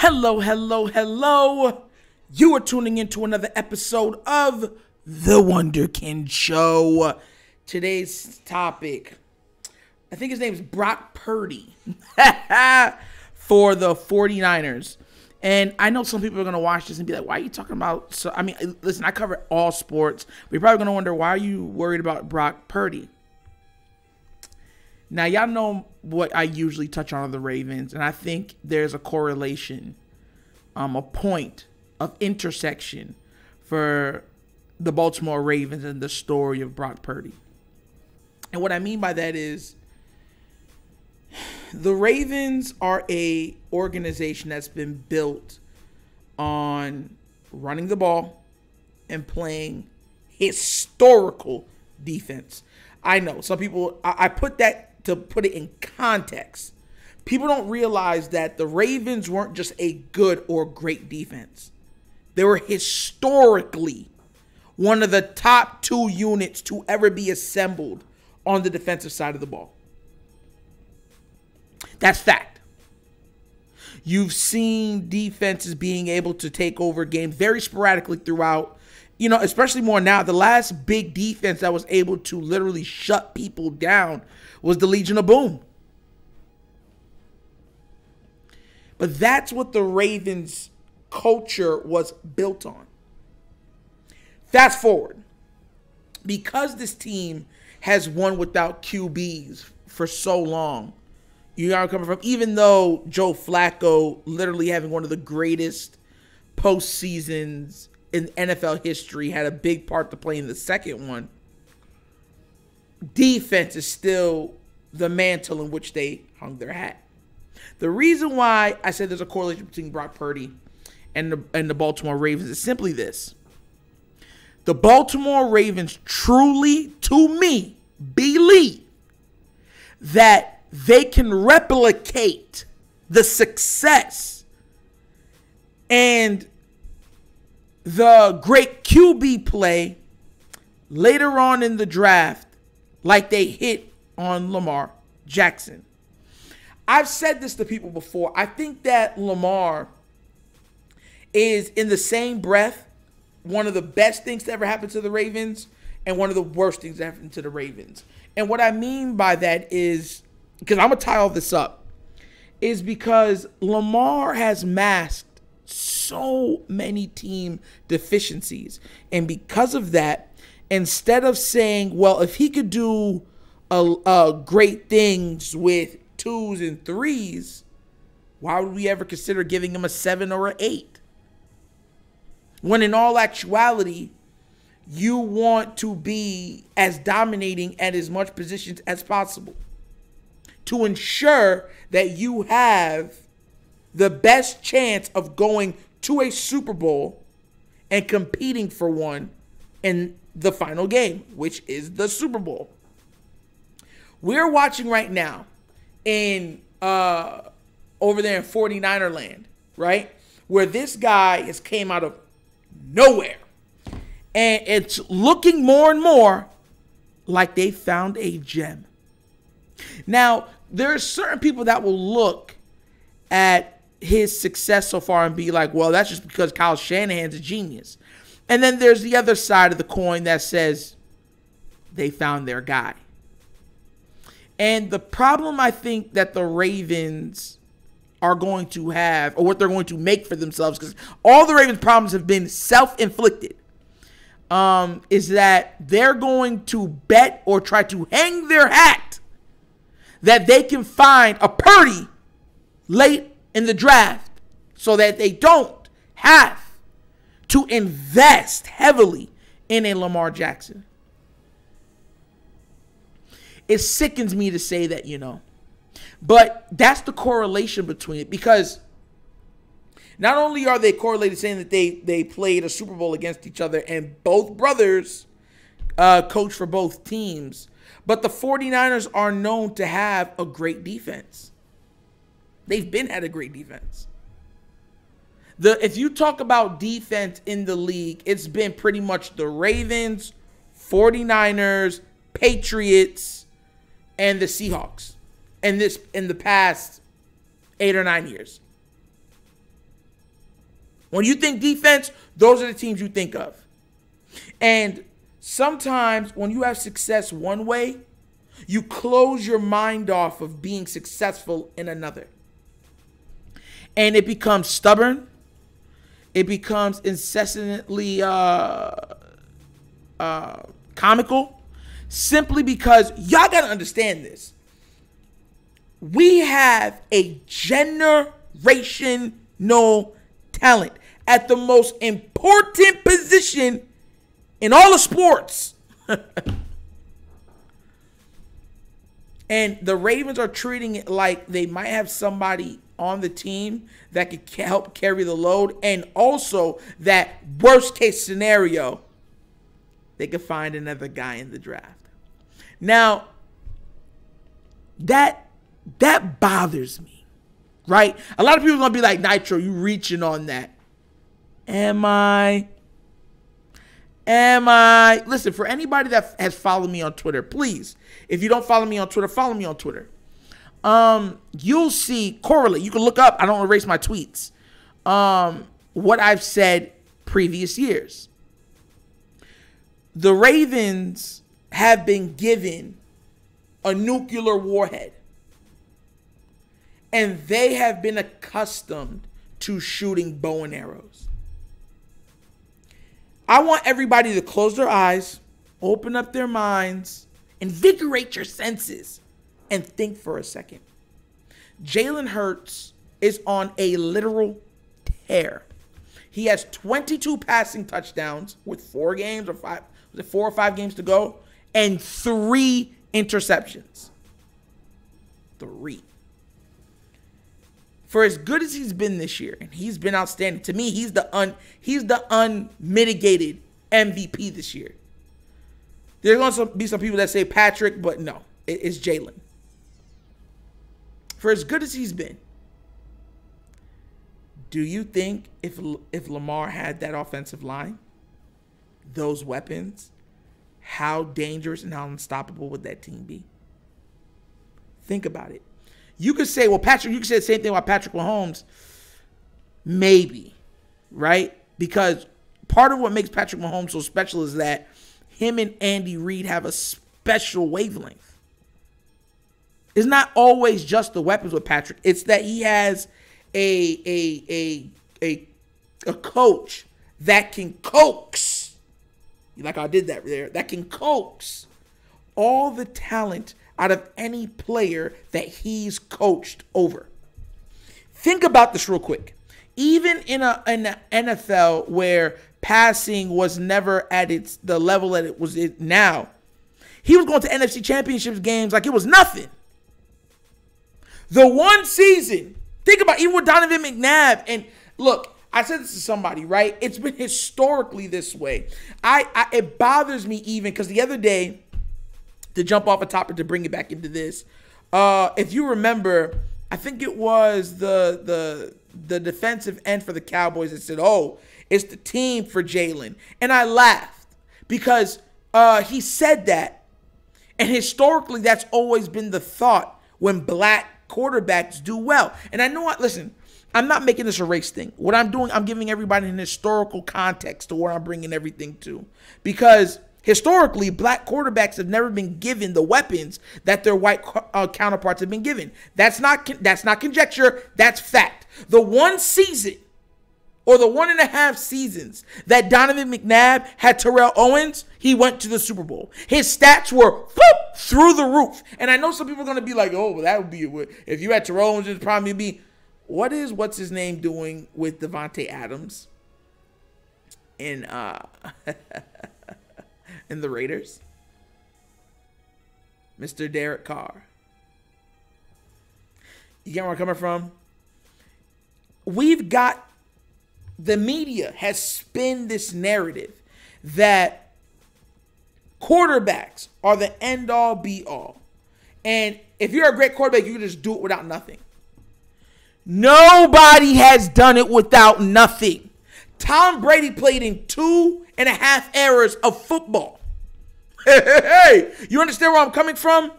Hello, hello, hello. You are tuning into another episode of The Wunderkind Show. Today's topic, I think his name is Brock Purdy for the 49ers. And I know some people are going to watch this and be like, why are you talking about... So, I mean, listen, I cover all sports. But you're probably going to wonder, why are you worried about Brock Purdy? Now, y'all know what I usually touch on the Ravens, and I think there's a correlation, a point of intersection for the Baltimore Ravens and the story of Brock Purdy. And what I mean by that is the Ravens are a organization that's been built on running the ball and playing historical defense. I know some people, I put that to put it in context. People don't realize that the Ravens weren't just a good or great defense. They were historically one of the top 2 units to ever be assembled on the defensive side of the ball. That's fact. You've seen defenses being able to take over games very sporadically throughout, especially more now. The last big defense that was able to literally shut people down was the Legion of Boom. But that's what the Ravens culture was built on. Fast forward. Because this team has won without QBs for so long, you know where I'm coming from, even though Joe Flacco literally having one of the greatest postseasons in NFL history, had a big part to play in the second one, defense is still the mantle in which they hung their hat. The reason why I said there's a correlation between Brock Purdy and the Baltimore Ravens is simply this. The Baltimore Ravens truly, to me, believe that they can replicate the success and the great QB play later on in the draft like they hit on Lamar Jackson. I've said this to people before. I think that Lamar is, in the same breath, one of the best things to ever happen to the Ravens and one of the worst things that happened to the Ravens. And what I mean by that is, because I'm going to tie all this up, is because Lamar has masked so many team deficiencies. And because of that, instead of saying, well, if he could do great things with 2s and 3s, why would we ever consider giving him a 7 or an 8? When in all actuality, you want to be as dominating at as much positions as possible to ensure that you have the best chance of going to a Super Bowl and competing for one in the final game, which is the Super Bowl. We're watching right now in over there in 49er land, right? Where this guy has came out of nowhere. And it's looking more and more like they found a gem. Now, there are certain people that will look at his success so far and be like, well, that's just because Kyle Shanahan's a genius. And then there's the other side of the coin that says they found their guy. And the problem I think that the Ravens are going to have, or what they're going to make for themselves, because all the Ravens' problems have been self-inflicted, is that they're going to bet or try to hang their hat that they can find a Purdy late in the draft so that they don't have to invest heavily in a Lamar Jackson. It sickens me to say that, but that's the correlation between it, because not only are they correlated saying that they played a Super Bowl against each other and both brothers coach for both teams, but the 49ers are known to have a great defense. They've had a great defense. If you talk about defense in the league, it's been pretty much the Ravens, 49ers, Patriots, and the Seahawks in the past 8 or 9 years. When you think defense, those are the teams you think of. And sometimes when you have success one way, you close your mind off of being successful in another. And it becomes stubborn. It becomes incessantly comical. Simply because y'all got to understand this. We have a generational talent at the most important position in all of sports. And the Ravens are treating it like they might have somebody on the team that could help carry the load. And also that worst case scenario, they could find another guy in the draft. Now, that bothers me, right? A lot of people are going to be like, Nitro, you reaching on that. Am I? Listen, for anybody that has followed me on Twitter, please, if you don't follow me on Twitter, follow me on Twitter. You'll see, correlate. You can look up, I don't erase my tweets, what I've said previous years. The Ravens have been given a nuclear warhead. And they have been accustomed to shooting bow and arrows. I want everybody to close their eyes, open up their minds, invigorate your senses, and think for a second. Jalen Hurts is on a literal tear. He has 22 passing touchdowns with 4 or 5 games to go, and 3 interceptions. 3. For as good as he's been this year, and he's been outstanding. To me, he's the unmitigated MVP this year. There's going to be some people that say Patrick, but no, it's Jalen. For as good as he's been, do you think if Lamar had that offensive line, those weapons, how dangerous and how unstoppable would that team be? Think about it. You could say, well, Patrick, you could say the same thing about Patrick Mahomes. Maybe, right? Because part of what makes Patrick Mahomes so special is that him and Andy Reid have a special wavelength. It's not always just the weapons with Patrick. It's that he has a coach that can coax. Like I did that there. That can coax all the talent out of any player that he's coached over. Think about this real quick. Even in the NFL where passing was never at the level that it was now, he was going to NFC Championship games like it was nothing. The one season, think about even with Donovan McNabb, and look, I said this to somebody, right? It's been historically this way. It bothers me even because the other day, to jump off a topic to bring it back into this, if you remember, I think it was the defensive end for the Cowboys that said, oh, it's the team for Jalen. And I laughed because he said that. And historically, that's always been the thought when black quarterbacks do well. And I know what, listen, I'm not making this a race thing. What I'm doing, I'm giving everybody an historical context to where I'm bringing everything to. Because historically, black quarterbacks have never been given the weapons that their white counterparts have been given. That's not conjecture. That's fact. The one season or the 1.5 seasons that Donovan McNabb had Terrell Owens, he went to the Super Bowl. His stats were through the roof. And I know some people are going to be like, oh, well, that would be, if you had Terrell Owens, it'd probably be, what's his name doing with Devontae Adams in in the Raiders? Mr. Derek Carr. You get where I'm coming from? The media has spun this narrative that quarterbacks are the end-all, be-all. And if you're a great quarterback, you can just do it without nothing. Nobody has done it without nothing. Tom Brady played in 2.5 eras of football. Hey, you understand where I'm coming from?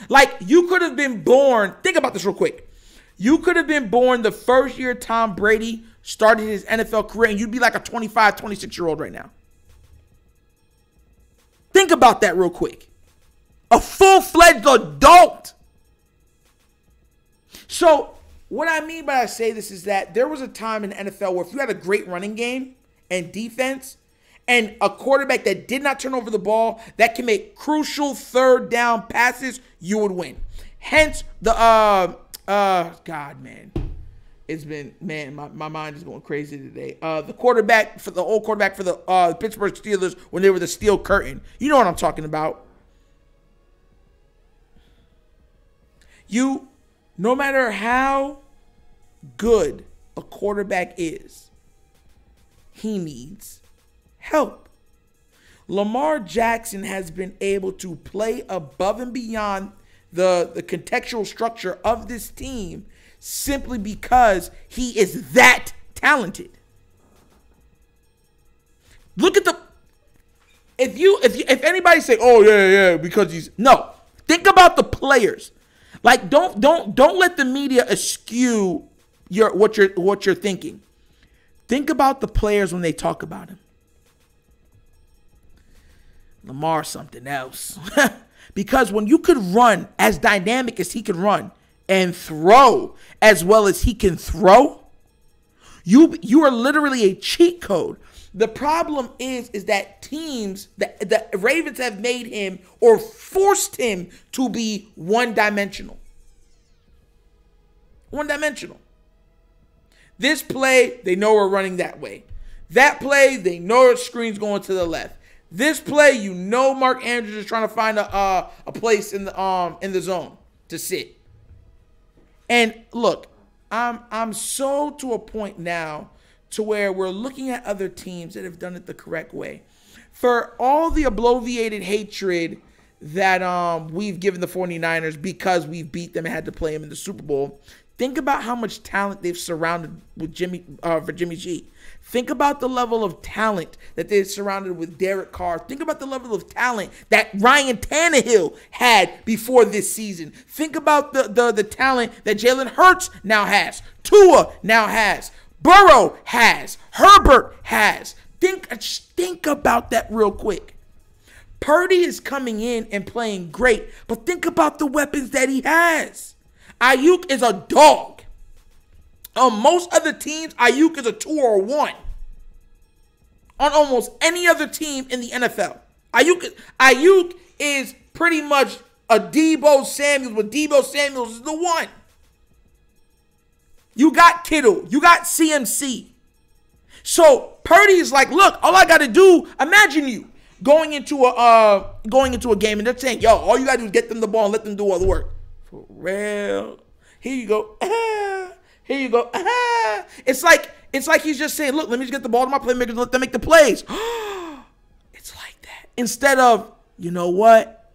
Like, you could have been born, think about this real quick. You could have been born the first year Tom Brady started his NFL career, and you'd be like a 25, 26-year-old right now. Think about that real quick. A full-fledged adult. So what I mean by I say this is that there was a time in the NFL where if you had a great running game and defense and a quarterback that did not turn over the ball, that can make crucial third down passes, you would win. Hence the God, man. It's been, man, my mind is going crazy today. The old quarterback for the Pittsburgh Steelers when they were the Steel Curtain. You know what I'm talking about. No matter how good a quarterback is, he needs help. Lamar Jackson has been able to play above and beyond the contextual structure of this team simply because he is that talented. Look at if anybody say, "Oh yeah," because he's no. Think about the players. Like don't let the media eschew what you're thinking. Think about the players when they talk about him. Lamar's something else. Because when you could run as dynamic as he can run and throw as well as he can throw, you are literally a cheat code. The problem is that teams, the Ravens have made him or forced him to be one-dimensional. One-dimensional. This play, they know we're running that way. That play, they know the screen's going to the left. This play, you know Mark Andrews is trying to find a place in the zone to sit. And look, I'm so to a point now to where we're looking at other teams that have done it the correct way. For all the obloviated hatred that we've given the 49ers because we've beat them and had to play them in the Super Bowl, think about how much talent they've surrounded with Jimmy G. Think about the level of talent that they've surrounded with Derek Carr. Think about the level of talent that Ryan Tannehill had before this season. Think about the talent that Jalen Hurts now has. Tua now has. Burrow has. Herbert has. Think about that real quick. Purdy is coming in and playing great, but think about the weapons that he has. Ayuk is a dog. On most other teams, Ayuk is a 2 or a 1. On almost any other team in the NFL. Ayuk is pretty much a Deebo Samuels, but Deebo Samuels is the 1. You got Kittle. You got CMC. So Purdy is like, look, all I got to do, imagine you going into a game and they're saying, yo, all you got to do is get them the ball and let them do all the work. For real. Here you go. Here you go. It's like he's just saying, look, let me just get the ball to my playmakers and let them make the plays. It's like that. Instead of, you know what?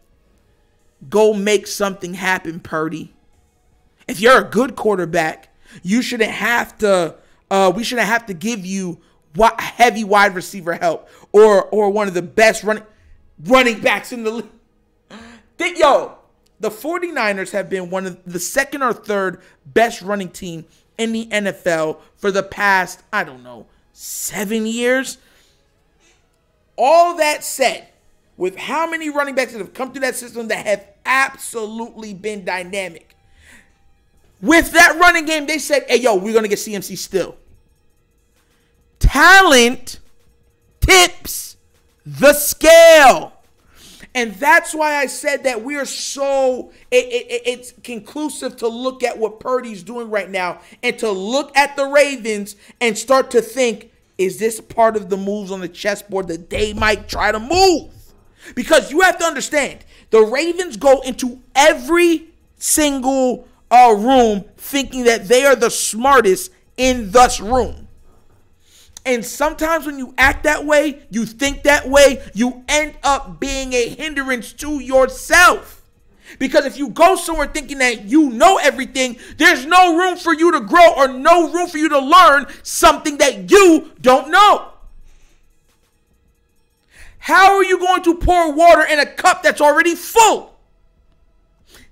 Go make something happen, Purdy. If you're a good quarterback, you shouldn't have to. We shouldn't have to give you heavy wide receiver help or one of the best running backs in the league. The 49ers have been one of the second or third best running team in the NFL for the past, 7 years. All that said, with how many running backs that have come through that system that have absolutely been dynamic. With that running game, they said, hey, yo, we're going to get CMC still. Talent tips the scale. And that's why I said that we are it's conclusive to look at what Purdy's doing right now and to look at the Ravens and start to think, is this part of the moves on the chessboard that they might try to move? Because you have to understand, the Ravens go into every single room thinking that they are the smartest in this room. And sometimes when you act that way, you think that way, you end up being a hindrance to yourself. Because if you go somewhere thinking that you know everything, there's no room for you to grow or no room for you to learn something that you don't know. How are you going to pour water in a cup that's already full?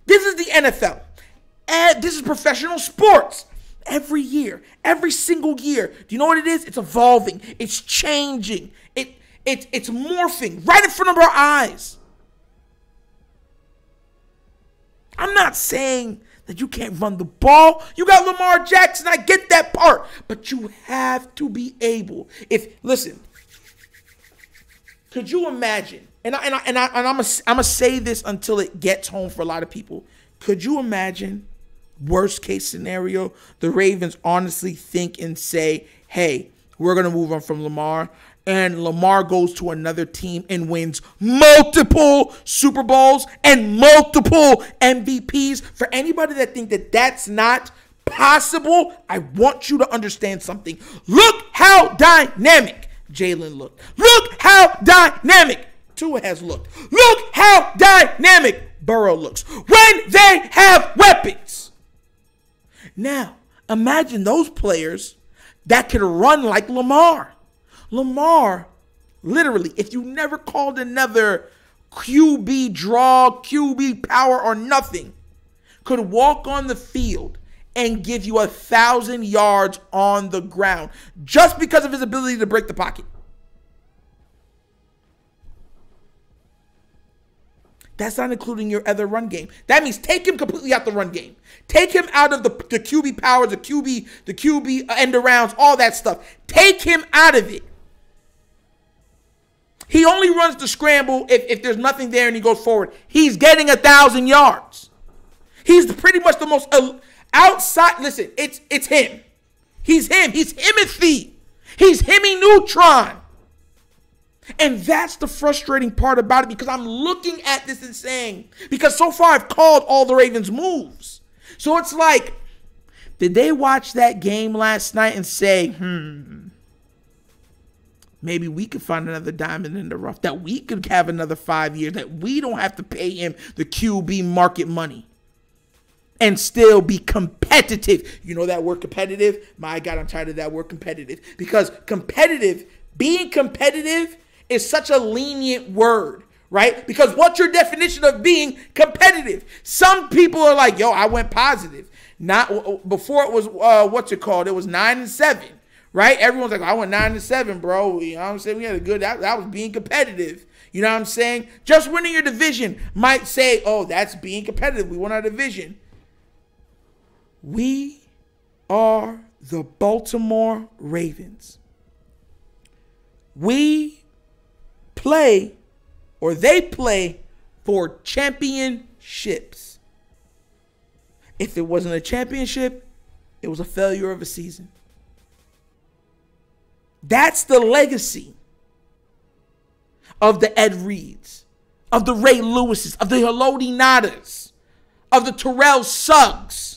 This is the NFL. And this is professional sports. Every year, every single year. Do you know what it is? It's evolving. It's changing. It's morphing right in front of our eyes. I'm not saying that you can't run the ball. You got Lamar Jackson. I get that part. But you have to be able. Listen, could you imagine? And I'm gonna say this until it gets home for a lot of people. Could you imagine, worst case scenario, the Ravens honestly think and say, hey, we're going to move on from Lamar, and Lamar goes to another team and wins multiple Super Bowls and multiple MVPs? For anybody that think that that's not possible, I want you to understand something. Look how dynamic Jalen looked. Look how dynamic Tua has looked. Look how dynamic Burrow looks when they have weapons. Now, imagine those players that could run like Lamar. Lamar, literally, if you never called another QB draw, QB power, or nothing, could walk on the field and give you 1,000 yards on the ground just because of his ability to break the pocket. That's not including your other run game. That means take him completely out the run game. Take him out of the QB powers, the QB end arounds, all that stuff. Take him out of it. He only runs the scramble if there's nothing there and he goes forward. He's getting 1,000 yards. He's pretty much the most outside. Listen, it's him. He's him. He's Himothy. He's Hemi Neutron. And that's the frustrating part about it, because I'm looking at this and saying, because so far I've called all the Ravens moves. So it's like, did they watch that game last night and say, maybe we could find another diamond in the rough, that we could have another 5 years, that we don't have to pay him the QB market money and still be competitive. You know that word competitive? My God, I'm tired of that word competitive, because being competitive is such a lenient word, right? Because what's your definition of being competitive? Some people are like, yo, I went positive. Not before it was what's it called? It was 9-7, right? Everyone's like, I went 9-7, bro. You know what I'm saying? We had a good. That was being competitive. You know what I'm saying? Just winning your division might say, oh, that's being competitive. We won our division. We are the Baltimore Ravens. We play, or they play, for championships. If it wasn't a championship, it was a failure of a season. That's the legacy of the Ed Reeds, of the Ray Lewises, of the Haloti Nadas, of the Terrell Suggs.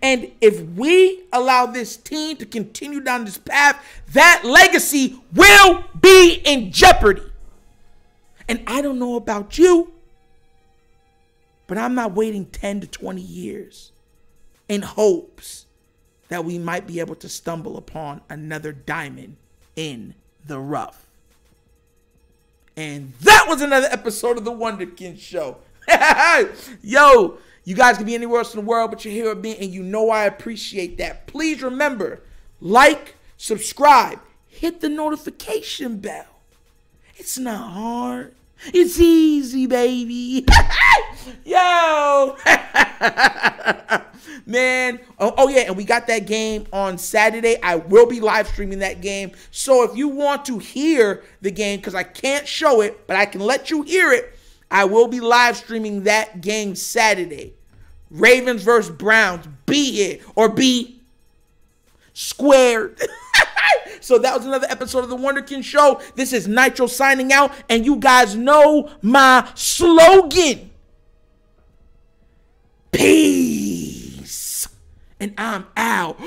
And if we allow this team to continue down this path, that legacy will be in jeopardy. And I don't know about you, but I'm not waiting 10 to 20 years in hopes that we might be able to stumble upon another diamond in the rough. And that was another episode of the Wunderkind Show. Yo, you guys can be anywhere else in the world, but you're here with me, and you know I appreciate that. Please remember, like, subscribe, hit the notification bell. It's not hard. It's easy, baby. Yo. Man. Oh, yeah, and we got that game on Saturday. I will be live streaming that game. So if you want to hear the game, because I can't show it, but I can let you hear it, I will be live streaming that game Saturday. Ravens versus Browns. Be here or be squared. So that was another episode of the Wunderkind Show. This is Nitro signing out, and you guys know my slogan. Peace. And I'm out.